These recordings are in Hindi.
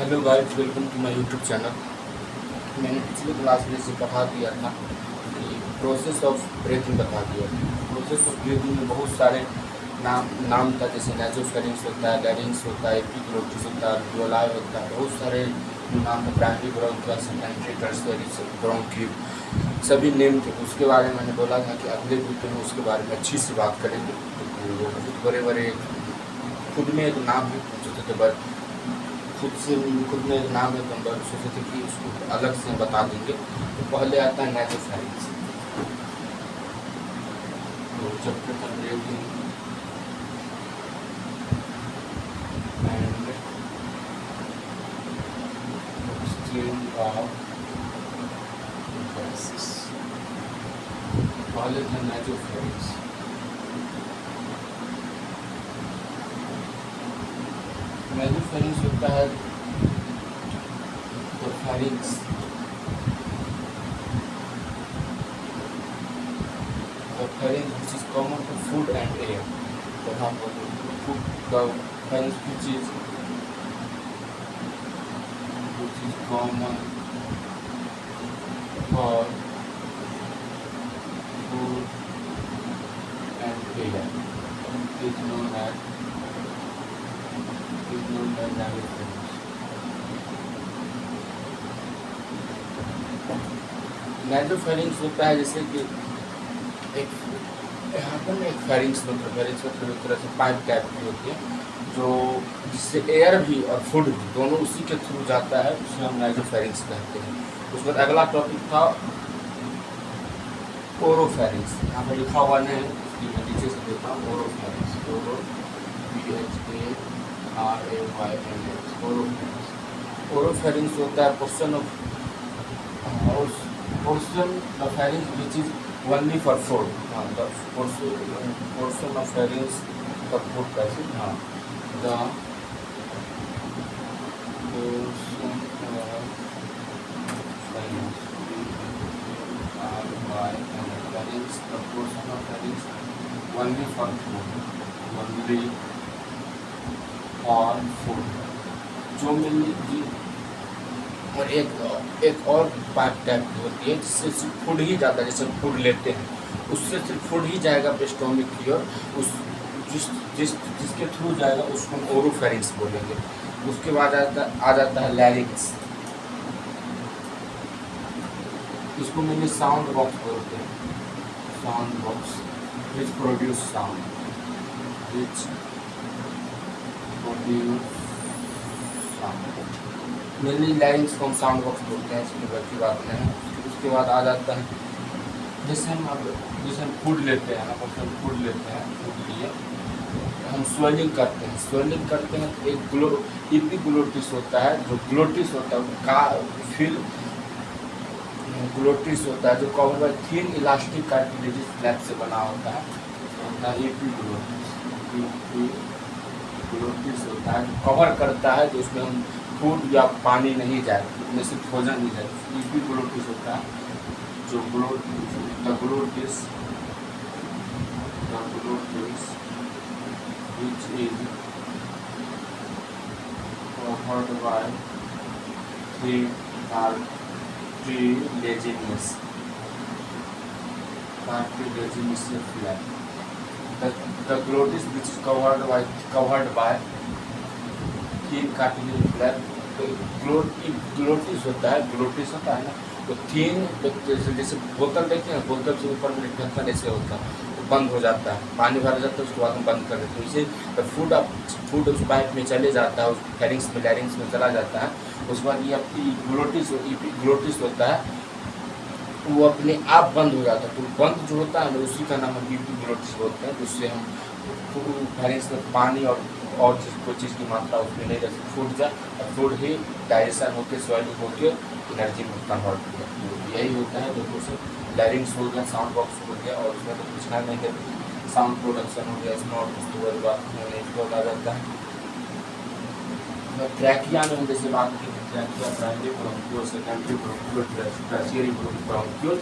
Hello guys, welcome to my YouTube channel. मैंने पिछले क्लास में से पढ़ा दिया था कि प्रोसेस ऑफ ब्रीथिंग बता दिया। प्रोसेस ऑफ ब्रीथिंग में बहुत सारे नाम था, जैसे नासोफेरिंक्स होता है, लैरिंक्स होता है, एपिग्लोटिस होता है, अल्वियोलाई होता है, बहुत सारे नाम है। Primary bronchial, secondary, tertiary bronchial, सभी नेम थे। उसके बारे में मैंने बोला था कि अगले वीडियो में उसके बारे में अच्छी सी बात करेंगे। तो वो बहुत बड़े बड़े खुद में एक नाम है, सोचे थे बट खुद में एक नाम है, तो हम सोचे थे कि उसको अलग से बता देंगे। तो पहले आता है नासोफेरिंक्स। तो चैप्टर था breathing and exchange of gases. पहले था नासोफेरिंक्स। नासोफेरिंक्स होता है the pharynx, which is common to food and air. For example, the pharynx which is common for food and air is known as nasofaryngx. नासोफेरिंक्स होता है जैसे कि एक यहाँ पर एक फेरिंक्स मतलब एक तरह से पाइप टाइप की होती है, जो जिससे एयर भी और फूड भी दोनों उसी के थ्रू जाता है, उसे हम नासोफेरिंक्स कहते हैं। उसके बाद अगला टॉपिक था ओरोफेरिंक्स। यहाँ पर लिखा हुआ नहीं है, इसलिए मैं नीचे से देता हूँ। ओरोफेरिंक्स, ओरोफेरिंक्स। ओरोफेरिंक्स होता है portion of pharynx which is only for food. The portion of pharynx for food passage. The portion of pharynx, the portion of pharynx only for food. जो मिली और एक और पाइप टाइप की होती है जिससे सिर्फ फूड ही जाता है। जैसे फूड लेते हैं, उससे सिर्फ फूड ही जाएगा स्टोमक की ओर, उस जिसके थ्रू जाएगा उसको हम ओरोफेरिंक्स बोलेंगे। उसके बाद आ जाता है लैरिंक्स। इसको मैंने साउंड बॉक्स बोलते हैं। Sound box which produce sound, mainly larynx को हम साउंड बॉक्स बोलते हैं, इसमें बड़ी बात नहीं है। उसके बाद आ जाता है जैसे हम फूड लेते हैं ना, हम फूड लेते हैं, फूड लिए हम स्वेलिंग करते हैं तो एक एपिग्लोटिस होता है, जो ग्लोटिस होता है फिर ग्लोटिस होता है जो cover by thin elastic cartilaginous flap से बना होता है। एपिग्लोटिस होता है, कवर करता है, जो उसमें हम फूड या पानी नहीं जाए, उसमें से भोजन नहीं जाए। एपिग्लोटिस होता है जो glottis which is covered by three cartilaginous flap. The glottis which is covered by thin cartilaginous flap. Glottis होता है ना, तो तीन जैसे बोतल देखते हैं, बोतल से ऊपर में ढक्कन ऐसे होता है, तो बंद हो जाता है, पानी भरा जाता है, उसके बाद हम बंद कर देते हैं। इसे फूड उस पाइप में चले जाता है, उस फेरिंक्स में लैरिंक्स में चला जाता है। उसके बाद ये आपकी ग्लोटिस होता है, वो अपने आप बंद हो जाता है। तो बंद जो होता है ना, उसी का नाम हम एपिग्लोटिस बोलते हैं, जिससे हम फेरिंक्स में पानी और कोई चीज़ की मात्रा उसमें नहीं रहती, फूड जाए और फूड ही डाइजेशन होकर स्वेलिंग होकर एनर्जी में कन्वर्ट हो जाती है। यही होता है। देखो से लैरिंक्स हो गया, साउंड बॉक्स हो गया, और उसमें तो पूछना नहीं है, साउंड प्रोडक्शन हो गया, स्नॉट उसके बाद इसको आ जाता है। ट्रैकिया में हम जैसे बात की, trachea primary bronchiole, secondary bronchiole, tertiary bronchiole,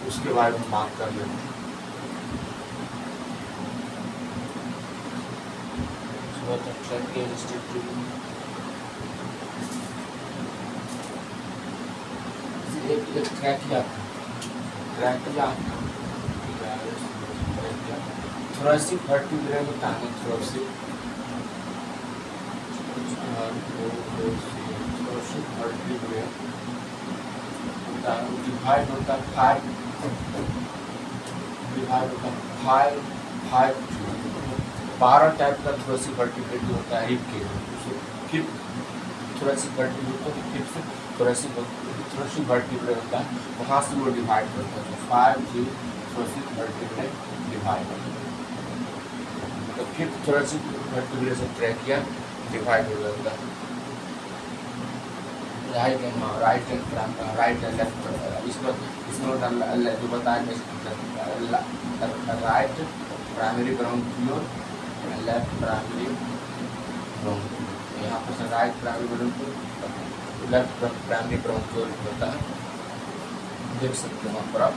उसके बारे में बात कर लेते हैं। what attractive restrictive एक ट्रैकिया ट्रैकिया थोरेसिक वर्टिब्रे होता है थोरेसिक वर्टिब्रे होता है डिवाइड होता है फाइव 12 टाइप का थोरेसिक वर्टिब्रेट होता है रिब के फिर थोरेसिक वर्टिब्रेट फिर थोरेसिक वर्टिब्रेट होता है वहाँ से वो डिवाइड करता है 5 थोरेसिक वर्टिब्रेट डिवाइड तो फिर थोरेसिक वर्टिब्रेट से ट्रैकिया डिवाइड हो जाता है राइट एंड लेफ्ट इसमें जो बताया right primary bronchiole left primary bronchiole यहाँ पर right primary bronchiole left primary bronchiole होता है देख सकते हैं वहाँ पर आप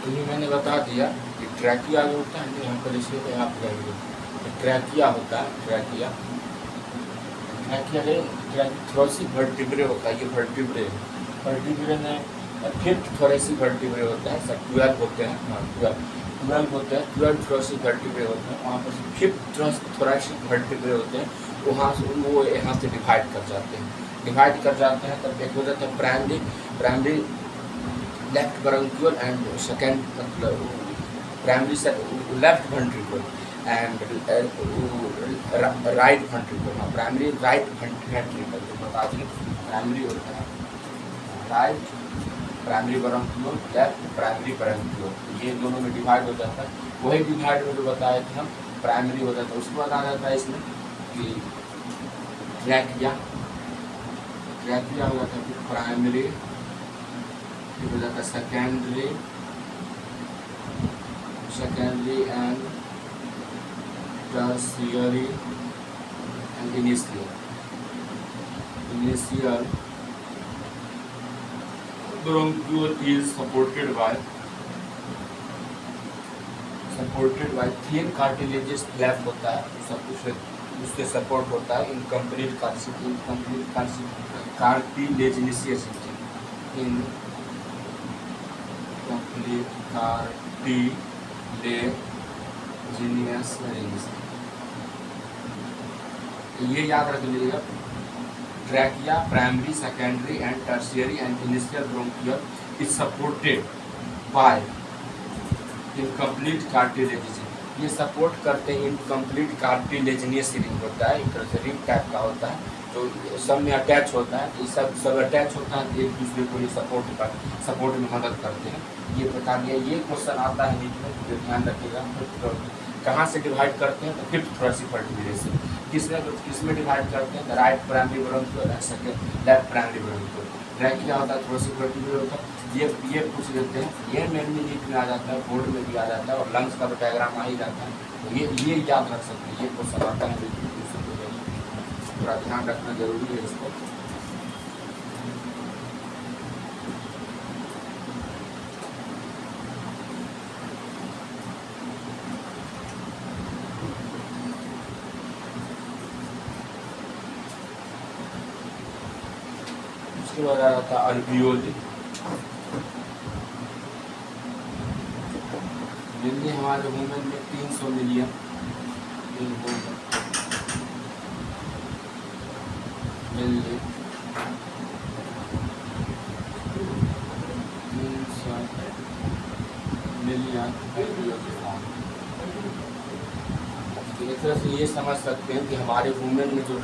तो ये मैंने बता दिया कि ट्रैकिया जो होता है यहाँ पर इसे यहाँ पर जाएंगे ट्रैकिया होता है ट्रैकिया थोरेसिक वर्टिब्रे होता है ये वर्टिब्रे में फिफ्थ थोरेसिक वर्टिब्रे होता है सब 12 होते हैं 12 होते हैं 12 थोरेसिक वर्टिब्रे होते हैं वहाँ पर फिफ्थ थोरेसिक वर्टिब्रे होते हैं वहाँ से वो यहाँ से डिवाइड कर जाते हैं तब एक हो जाता है primary left bronchiole and second मतलब primary left ventricle and right ventricle primary right ventricle जो बता दें प्राइमरी होता है right primary bronchiole left primary bronchiole ये दोनों में डिवाइड हो जाता है वही डिवाइड में जो बताए थे हम प्राइमरी हो जाता है उसके बाद आ जाता है इसमें कि ट्रैकिया हो जाता है फिर प्राइमरी फिर हो जाता है secondary and tertiary and initial bronchiole is supported by thin cartilaginous flap होता है सब कुछ उससे सपोर्ट होता है इनकम्प्लीट cartilaginous rings ये याद रख लीजिएगा trachea primary secondary and tertiary and initial bronchial is supported by incomplete cartilaginous ये सपोर्ट करते हैं इनकम्प्लीट कार्टिलेजिनियस रिंग होता है एक तरह से रिंग टाइप का होता है तो सब में अटैच होता है ये सब अटैच होता है एक दूसरे को ये सपोर्ट में मदद करते हैं ये बता दिया ये क्वेश्चन आता है नीट में तो ध्यान रखिएगा कहाँ से डिवाइड करते हैं तो फिफ्थ थोरेसिक वर्टिब्रे से किसमें डिवाइड करते हैं right primary bronchiole and second left primary bronchiole trachea होता है थोरेसिक वर्टिब्रे होता है ये पूछ लेते हैं ये मेनली नीट में आ जाता है बोर्ड में भी आ जाता है और लंग्स का तो डायग्राम आ ही जाता है तो ये याद रख सकते हैं ये क्वेश्चन आता है थोड़ा ध्यान रखना जरूरी है इसको उसके बाद आ जाता है अल्वियोली दिल्ली हमारे वुमेन में 300 मिलियन एक तरह से ये समझ सकते हैं कि हमारे वुमेन में जो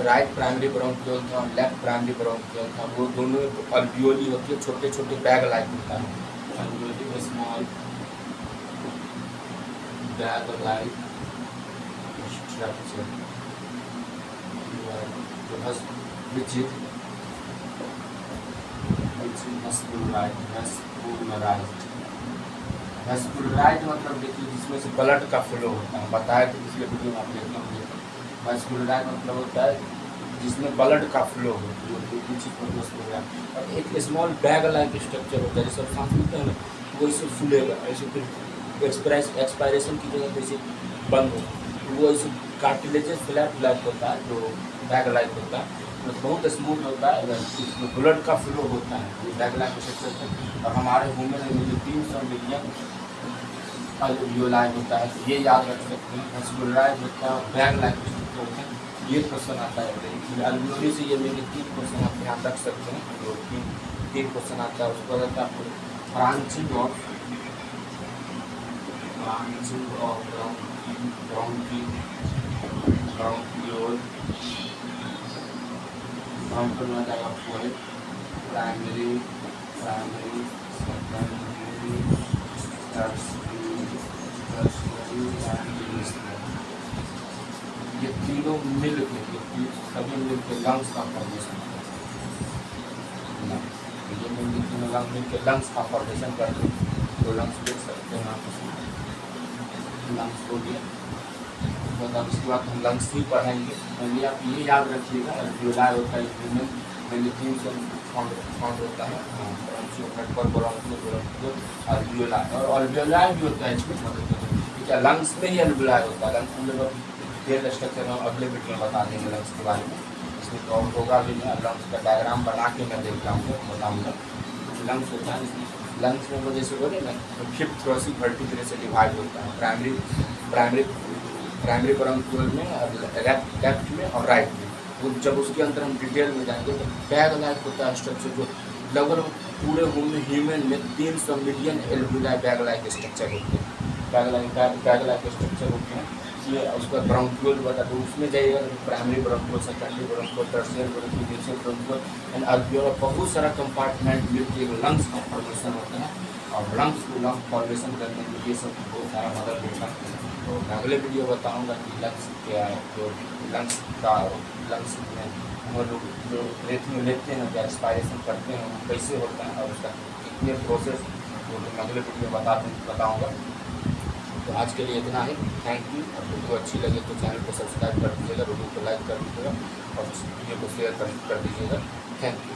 राइट प्राइमरी ब्रोंकियोल था और लेफ्ट प्राइमरी ब्रोंकियोल था वो दोनों अल्वियोली होती है छोटे छोटे बैग लाइक होता है alveoli small bag like structure vascularised मतलब देखिए जिसमें से ब्लड का फ्लो होता है बताया तो पिछले वीडियो में आप देखना होंगे वेस्कुलराइज्ड मतलब होता है जिसमें ब्लड का फ्लो हो और एक स्मॉल बैग लाइक स्ट्रक्चर होता है जैसे सांस लेते हैं ना वो इसे फूलेगा ऐसे फिर एक्सपायरेशन की जगह पे इसे बंद होगा तो वो ऐसे कार्टिलेजेस फ्लैट होता है जो बैग लाइक होता है, तो बहुत स्मूथ होता है, इसमें ब्लड का फ्लो होता है ये बैग लाइक स्ट्रक्चर है। और हमारे ह्यूमन में जो 300 मिलियन अल्वियोलाई होता है, तो ये याद रख सकते हैं। एस्कुलराइज होता है, बैग लाइक स्ट्रक्चर होता है। ये क्वेश्चन आता है अल्वियोली से, ये मेरे 3 क्वेश्चन आप ध्यान रख सकते हैं, जो तीन क्वेश्चन आता है। उसके बाद आपको ब्रांचिंग ऑफ ब्रांकियोल ब्रांकियोल में जाएगा पोएट प्राइमरी सेकेंडरी टर्शियरी ये तीनों मिल के सभी मिल के लंग्स का फॉर्मेशन ये तीनों लंग्स मिल के लंग्स का फॉर्मेशन करते हैं। तो लंग्स देख सकते हैं आप, लंग्स हो गया। उसके बाद हम लंग्स ही पढ़ेंगे। पहले आप ये याद रखिएगा, अल्वियोलाई होता है ह्यूमन में 300 फाउंड होता है, अल्वियोलाई और अल्वियोलाई भी होता है इसमें मदद, ठीक है। लंग्स में ही अल्वियोलाई होता है। लंग्स में लोग डेल स्ट्रक्चर में अगले वीडियो में बता देंगे लंग्स के बारे में, इसमें तो होगा भी नहीं। लंग्स का डायग्राम बना के मैं देख जाऊँगा, बताऊँगा। लंग्स होता है, लंग्स में वो जैसे बोले ना, फिफ्थ क्रॉसिंग वर्टिब्रे से डिवाइड होता है, प्राइमरी ब्रांकियोल में, लेफ्ट में और राइट में। वो जब उसके अंदर हम डिटेल में जाएंगे तो बैग लाइक होता है स्ट्रक्चर, जो लगभग पूरे ह्यूमन में 300 million alveoli bag like structure होते हैं, बैग लाइक स्ट्रक्चर होते हैं। ये उसका ब्रांकियोल बता, तो उसमें जाइएगा तो primary bronchiole, secondary bronchiole, tertiary bronchiole, basic bronchiole and alveoli, बहुत सारा कंपार्टमेंट मिलकर एक लंग्स का फॉर्मेशन होता है। और लंग्स को लंग फॉर्मेशन करने के लिए सब बहुत सारा मदद होता है। तो मैं अगले वीडियो बताऊंगा कि लंग्स क्या है, जो लंग्स में हम लोग जो ब्रीथिंग लेते हैं, क्या एक्सपायरेशन करते हैं, वो कैसे होता है और उसका कितने प्रोसेस, वो मैं अगले वीडियो बताऊँगा। तो आज के लिए इतना ही, थैंक यू। और वीडियो अच्छी लगे तो चैनल को सब्सक्राइब कर दीजिएगा, वीडियो को लाइक कर दीजिएगा और वीडियो को शेयर कर दीजिएगा। Thank you.